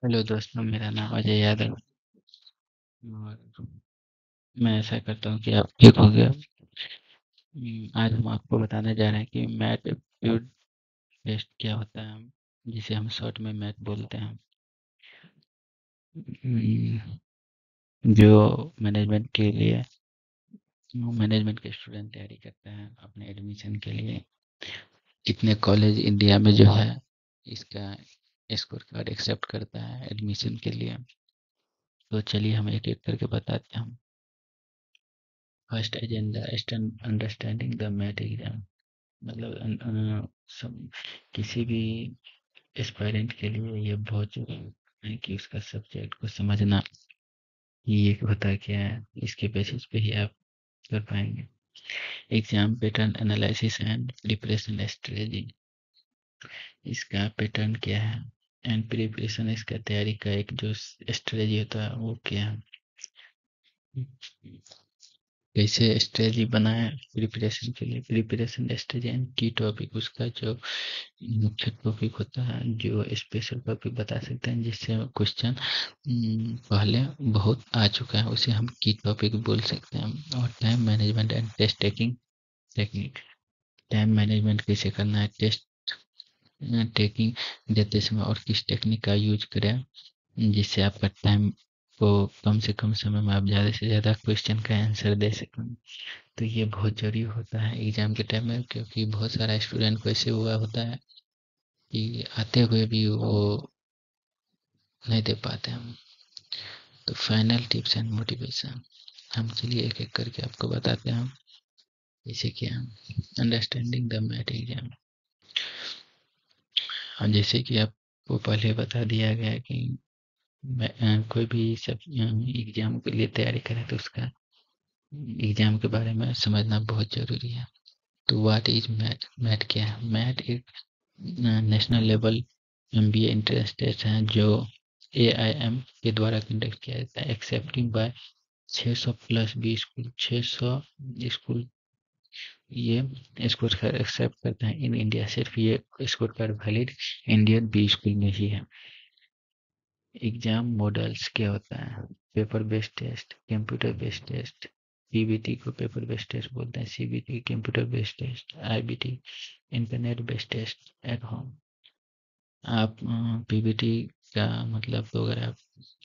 Hello दोस्तों, मेरा नाम अजय यादव और मैं ऐसा करता हूँ कि आप ठीक हो गया। आज हम आपको बताने जा रहे हैं कि मैट एप्टीट्यूड टेस्ट क्या होता है, जिसे हम शॉर्ट में मैट बोलते हैं। हम्म, जो मैनेजमेंट के स्टूडेंट तैयारी करते हैं अपने एडमिशन के लिए। कितने कॉलेज इंडिया में जो है इसका स्कोर कार्ड एक्सेप्ट करता है एडमिशन के लिए। तो चलिए हम एक एक करके बताते हैं। First agenda understanding the MAT exam. मतलब किसी भी एस्पायरेंट के लिए ये बहुत जरूरी है कि उसका सब्जेक्ट को समझना कि ये होता क्या है, इसके बेसिस पे ही आप कर पाएंगे। Exam pattern analysis and preparation strategy. इसका पैटर्न क्या है एंड प्रिपरेशन, इसका तैयारी का एक जो स्ट्रेटजी होता है वो क्या है। कैसे स्ट्रेटजी बनाए प्रिपरेशन के लिए, प्रिपरेशन स्ट्रेटजी एंड की टॉपिक, उसका जो मुख्य टॉपिक होता है, जो स्पेशल टॉपिक बता सकते हैं जिससे क्वेश्चन पहले बहुत आ चुका है, उसे हम की टॉपिक बोल सकते हैं। और time management and test taking technique. Time management कैसे करना है, टेस्ट टेकिंग देते समय और किस टेक्निक का यूज करें जिससे आपका टाइम को कम से कम समय में आप ज़्यादा से ज़्यादा क्वेश्चन का आंसर दे सकें। तो ये बहुत ज़रूरी होता है एग्ज़ाम के टाइम में, क्योंकि बहुत सारा स्टूडेंट को ऐसे हुआ होता है कि आते हुए भी वो नहीं दे पाते हम। तो फाइनल टिप्स एंड मोटिवेशन, हम चलिए एक एक करके आपको बताते हैं। जैसे कि हम अंडरस्टैंडिंग द मैथ एग्जाम, जैसे कि आपको पहले बता दिया गया है कि कोई भी सब एग्जाम के लिए तैयारी करें तो उसका एग्जाम के बारे में समझना बहुत ज़रूरी है। तो व्हाट इज मैथ, मैथ क्या है। मैथ एक national level MBA entrance test है जो एआईएम के द्वारा कंडक्ट किया जाता है, accepting by 600 plus B school. 600 school ये स्कोर कार्ड एक्सेप्ट करते हैं इन इंडिया। सिर्फ ये score card valid Indian B school में ही है। एग्जाम मॉडल्स क्या होता है, paper based test, computer based test. PBT को पेपर बेस्ड टेस्ट बोलते हैं, CBT computer based test, IBT internet based test at home. आप पीबीटी का मतलब, तो अगर आप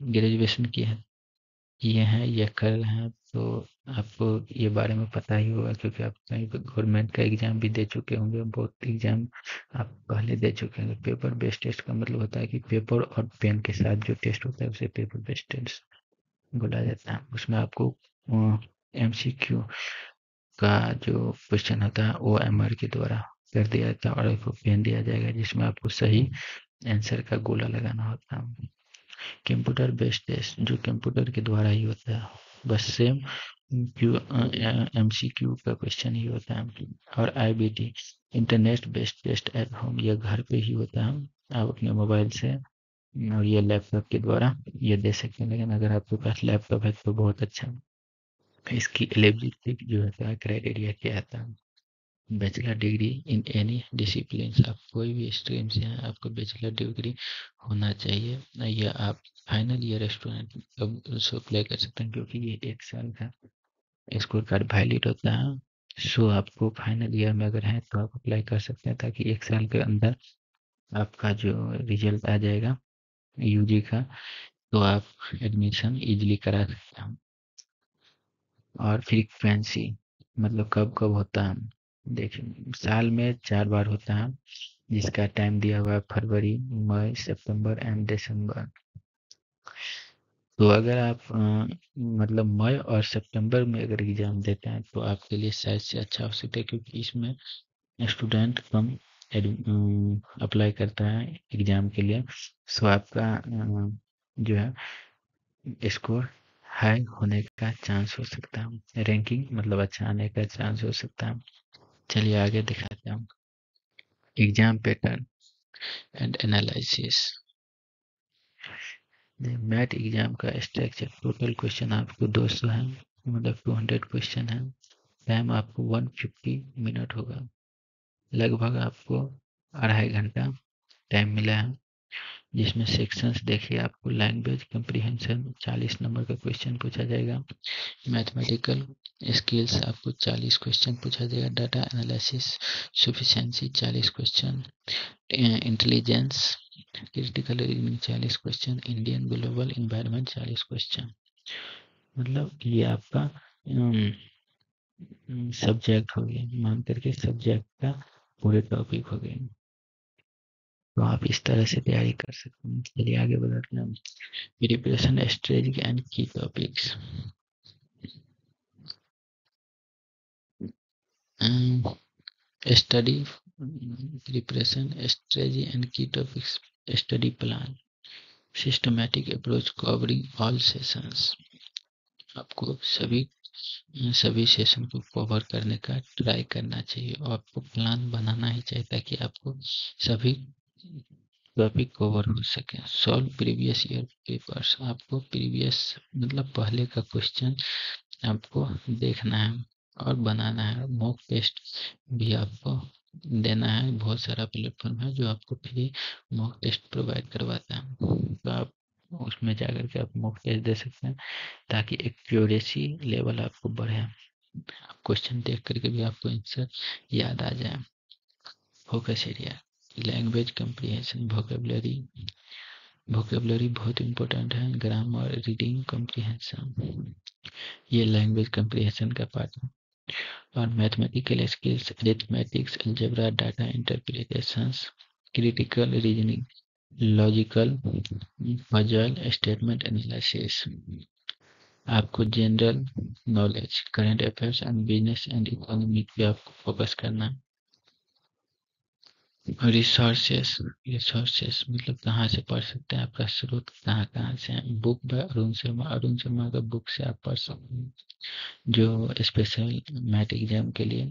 ग्रेजुएशन किए हैं या कर रहे हैं तो आपको ये बारे में पता ही होगा, क्योंकि आप कहीं गवर्नमेंट का एग्जाम भी दे चुके होंगे, बहुत एग्जाम आप पहले दे चुके होंगे। पेपर बेस्ड टेस्ट का मतलब होता है कि पेपर और पेन के साथ जो टेस्ट होता है उसे पेपर बेस्ड टेस्ट बोला जाता है। उसमें आपको एमसीक्यू का जो क्वेश्चन होता है वो एमआर के द्वारा कर दिया जाता है और आपको पेन दिया जाएगा जिसमें आपको सही आंसर का गोला लगाना होता है। कंप्यूटर बेस्ड टेस्ट जो कंप्यूटर के द्वारा ही होता है, बस सेम क्यू एमसीक्यू का क्वेश्चन ही होता है। और IBT internet based test at home, यह घर पे ही होता है, आप अपने मोबाइल से और ये लैपटॉप के द्वारा ये दे सकते हैं। लेकिन अगर आपके पास लैपटॉप है तो बहुत अच्छा। इसकी एलिजिबिलिटी जो होता है, क्राइटेरिया क्या आता है, bachelor degree in any discipline. आप कोई भी स्ट्रीम से हैं आपको बैचलर डिग्री होना चाहिए, या आप फाइनल ईयर स्टूडेंट अब उसको अप्लाई कर सकते हैं, क्योंकि ये 1 साल का स्कोर कार्ड वैलिड होता है। सो आपको फाइनल ईयर में अगर है तो आप अप्लाई कर सकते हैं, ताकि 1 साल के अंदर आपका जो रिजल्ट आ जाएगा यूजी का, तो आप एडमिशन इजीली करा सकते हैं। और फ्रीक्वेंसी मतलब कब कब होता है, देखिए साल में 4 बार होता है, जिसका टाइम दिया हुआ है फरवरी, मई, सितंबर एंड दिसंबर। तो अगर आप मतलब मई और सितंबर में अगर एग्जाम देते हैं तो आपके लिए शायद से अच्छा हो सकता है, क्योंकि इसमें स्टूडेंट कम अप्लाई करता है एग्जाम के लिए। सो आपका जो है स्कोर हाई होने का चांस हो सकता है, रैंकिंग मतलब अच्छा आने का चांस हो सकता है। चलिए आगे दिखाते हैं। Exam pattern and analysis. Math exam का स्ट्रक्चर, टोटल क्वेश्चन आपको 200 है, मतलब 200 क्वेश्चन है। टाइम आपको 150 मिनट होगा, लगभग आपको 2.5 घंटा टाइम मिला है। जिसमें सेक्शंस देखिए आपको लैंग्वेज कंप्रीहेंशन 40 नंबर का क्वेश्चन पूछा जाएगा, मैथमेटिकल स्किल्स आपको 40 क्वेश्चन पूछा जाएगा, data analysis sufficiency 40 question, intelligence critical reasoning 40 question, Indian global environment 40 question. मतलब ये आपका सब्जेक्ट हो गए, मान करके सब्जेक्ट का पूरे टॉपिक हो गए। तो आप इस तरह से तैयारी कर सकते हैं। चलिए आगे बढ़ते हैं। Preparation strategy and key topics. Study preparation strategy and key topics, study plan, systematic approach covering all sessions. आपको सभी सेशन को कवर करने का ट्राई करना चाहिए और आपको प्लान बनाना ही चाहिए ताकि आपको सभी टॉपिक कवर हो सके। सॉल्व प्रीवियस ईयर पेपर्स, आपको प्रीवियस मतलब पहले का क्वेश्चन आपको देखना है और बनाना है। मॉक टेस्ट भी आपको देना है। बहुत सारा प्लेटफॉर्म है जो आपको फ्री मॉक टेस्ट प्रोवाइड करवाता है, तो आप उसमें जाकर के आप मॉक टेस्ट दे सकते हैं ताकि एक्यूरेसी लेवल आपको बढ़े। क्वेश्चन देख करके भी आपको आंसर याद आ जाए। Focus area, language comprehension, vocabulary बहुत इंपॉर्टेंट है, ग्रामर, रीडिंग कंप्रीहेंशन, ये लैंग्वेज कंप्रीहेंशन का पार्ट है। और mathematical skills, arithmetics, algebra, data interpretations, critical reasoning, logical puzzle, statement analysis. आपको general knowledge, current affairs and business and economy पे आपको focus करना है। रिसोर्सेस मतलब कहाँ से पढ़ सकते हैं, आपका स्रोत कहाँ कहाँ से है। बुक बाय अरुण शर्मा का बुक से आप पढ़ सकते हैं जो स्पेशल मैट एग्जाम के लिए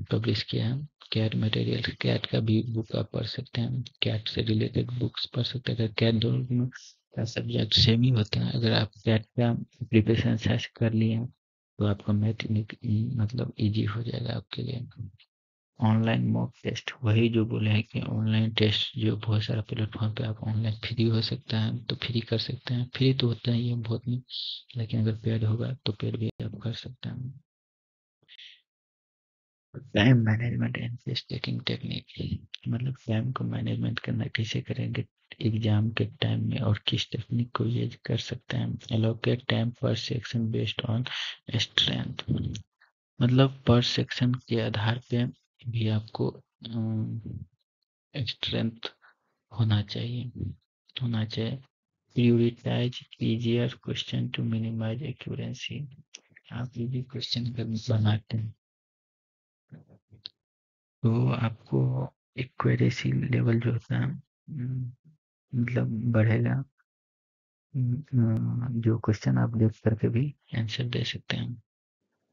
पब्लिश किया है। कैट मटेरियल, कैट का भी बुक आप पढ़ सकते हैं, कैट से रिलेटेड बुक्स पढ़ सकते हैं। कैट दोनों का सब्जेक्ट सेम ही होता है। अगर आप कैट का प्रिपरेशन अच्छा से कर लिए हैं तो आपका मैथ मतलब इजी हो जाएगा आपके लिए। ऑनलाइन मॉक टेस्ट, वही जो बोले हैं कि ऑनलाइन टेस्ट जो बहुत सारा प्लेटफॉर्म पे आप ऑनलाइन फ्री हो सकता है तो फ्री कर सकते हैं। फ्री तो होता ही है बहुत नहीं, लेकिन अगर पेड होगा तो पेड भी आप कर सकते हैं। Time management and test taking technique, मतलब टाइम को मैनेजमेंट करना कैसे करेंगे एग्जाम के टाइम में और किस टेक्निक को यूज कर सकते हैं। एलोकेट टाइम पर सेक्शन बेस्ड ऑन स्ट्रेंथ, मतलब पर सेक्शन के आधार पे भी आपको स्ट्रेंथ होना चाहिए। Prioritise easier question to minimise accuracy, आप इजी क्वेश्चन बनाते हैं तो आपको एक्यूरेसी लेवल जो होता है मतलब बढ़ेगा। जो क्वेश्चन आप देख करके भी आंसर दे सकते हैं,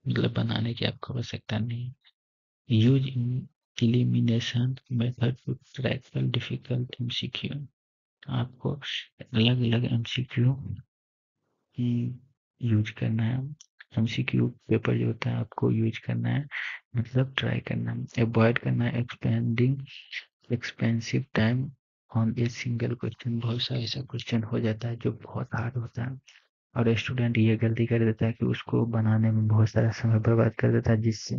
मतलब बनाने की आपको आवश्यकता नहीं। Use elimination method to tackle difficult MCQ, आपको अलग अलग एमसीक्यू यूज करना है। एमसीक्यू पेपर जो होता है आपको यूज करना है, मतलब ट्राई करना है। अवॉइड करना है expanding expensive time on a single question, बहुत सा ऐसा क्वेश्चन हो जाता है जो बहुत हार्ड होता है और स्टूडेंट ये गलती कर देता है कि उसको बनाने में बहुत सारा समय बर्बाद कर देता है, जिससे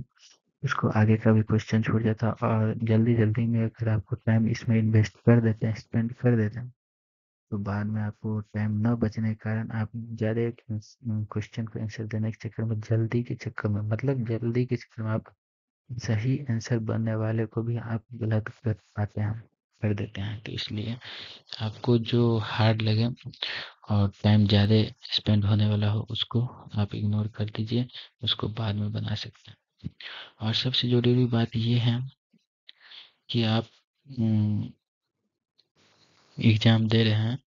उसको आगे का भी क्वेश्चन छूट जाता है। और जल्दी जल्दी में अगर आपको टाइम इसमें इन्वेस्ट कर देते हैं, स्पेंड कर देते हैं, तो बाद में आपको टाइम न बचने के कारण आप ज़्यादा क्वेश्चन को आंसर देने के चक्कर में जल्दी के चक्कर में आप सही आंसर बनने वाले को भी आप गलत कर पाते हैं, कर देते हैं। तो इसलिए आपको जो हार्ड लगे और टाइम ज़्यादा स्पेंड होने वाला हो उसको आप इग्नोर कर दीजिए, उसको बाद में बना सकते हैं। और सबसे ज़रूरी बात ये है कि आप एग्ज़ाम दे रहे हैं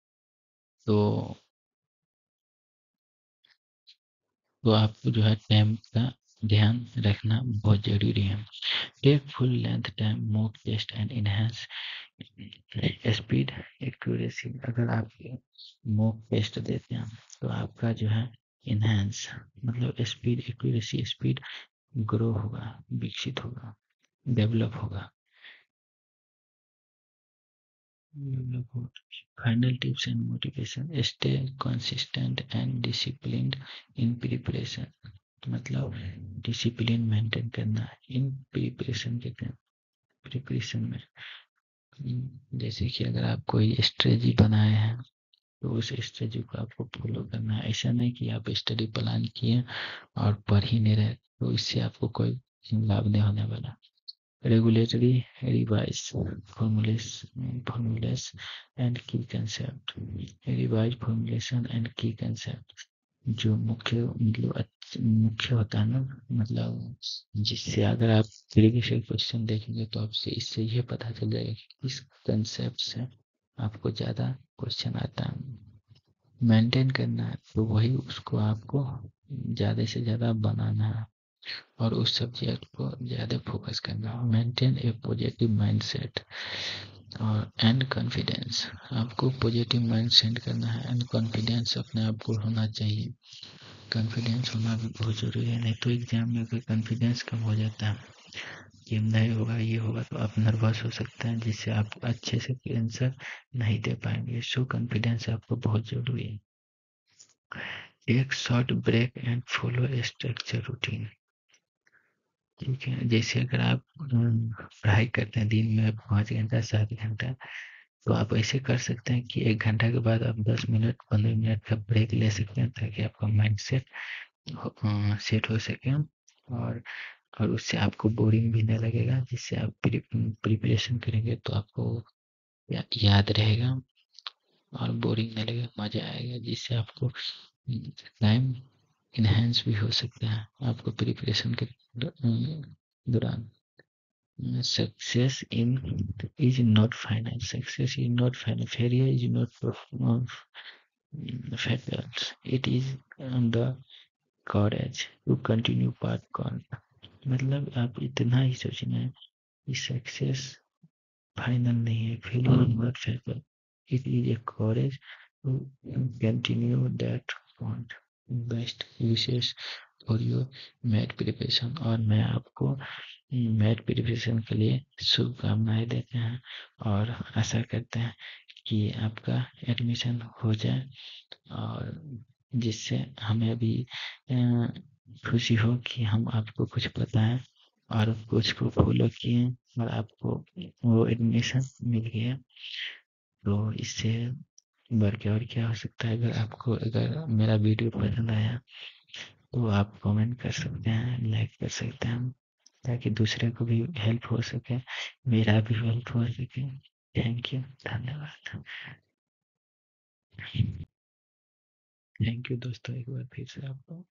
तो आपको जो है टाइम का ध्यान रखना बहुत ज़रूरी है। Take full length time mock test and enhance speed accuracy, अगर आप मॉक टेस्ट देते हैं तो आपका जो है इनहेंस मतलब स्पीड एक्यूरेसी, स्पीड ग्रो होगा, विकसित होगा, डेवलप होगा। Final tips and motivation, stay consistent and disciplined in preparation. मतलब डिसिप्लिन मेंटेन करना इन प्रिपरेशन के टाइम, प्रिपरेशन में। जैसे कि अगर आप कोई स्ट्रेटजी बनाए हैं तो उस स्ट्रेटजी को आपको फॉलो करना है। ऐसा नहीं कि आप स्टडी प्लान किए और पढ़ ही नहीं रहे, तो इससे आपको कोई लाभ नहीं होने वाला। रेगुलेटरी रिवाइज फॉर्मूलेस एंड की कंसेप्ट, रिवाइज फॉर्मुलेशन एंड की कंसेप्ट। जो मुख्य मतलब मुख्य होता है ना, मतलब जिससे अगर आप प्रीवियस क्वेश्चन देखेंगे तो आपसे इससे ये पता चल जाएगा कि किस कंसेप्ट से आपको ज़्यादा क्वेश्चन आता है। मेंटेन करना है तो वही उसको आपको ज़्यादा से ज़्यादा बनाना है और उस सब्जेक्ट को ज़्यादा फोकस करना है। मेंटेन ए पॉजिटिव माइंडसेट और एंड कॉन्फिडेंस। आपको पॉजिटिव माइंड सेट करना है एंड कॉन्फिडेंस अपने आप को होना चाहिए। कॉन्फिडेंस होना भी बहुत ज़रूरी है, नहीं तो एग्जाम में अगर कॉन्फिडेंस कम हो जाता है कि नहीं होगा ये होगा तो आप नर्वस हो सकते हैं, जिससे आप अच्छे से आंसर नहीं दे पाएंगे। सो कॉन्फिडेंस आपको बहुत ज़रूरी है। एक short break and follow structure routine. ठीक है, जैसे अगर आप पढ़ाई करते हैं दिन में 5 घंटा 7 घंटा, तो आप ऐसे कर सकते हैं कि 1 घंटा के बाद आप 10 मिनट 15 मिनट का ब्रेक ले सकते हैं, ताकि आपका माइंड सेट हो सके। और उससे आपको बोरिंग भी नहीं लगेगा, जिससे आप प्रिपरेशन करेंगे तो आपको याद रहेगा और बोरिंग नहीं लगेगा, मजा आएगा, जिससे आपको टाइम इनहेंस भी हो सकता है आपको प्रिपरेशन के दौरान। Success in is not final. Success is not final. Failure is not fatal. It is the courage to continue path on. मतलब आप इतना ही सोचना है कि सक्सेस फाइनल नहीं है, failure is not fatal. It is a courage to continue that point. Best wishes for your math preparation. और मैं आपको मैथ प्रिपरेशन के लिए शुभकामनाएं देते हैं और आशा करते हैं कि आपका एडमिशन हो जाए, और जिससे हमें भी खुशी हो कि हम आपको कुछ पता है और कुछ को फॉलो किए और आपको वो एडमिशन मिल गया। तो इससे बढ़ के और क्या हो सकता है। अगर मेरा वीडियो पसंद आया तो आप कमेंट कर सकते हैं, लाइक कर सकते हैं, ताकि दूसरे को भी हेल्प हो सके, मेरा भी हेल्प हो सके। थैंक यू, धन्यवाद। थैंक यू दोस्तों, एक बार फिर से आपको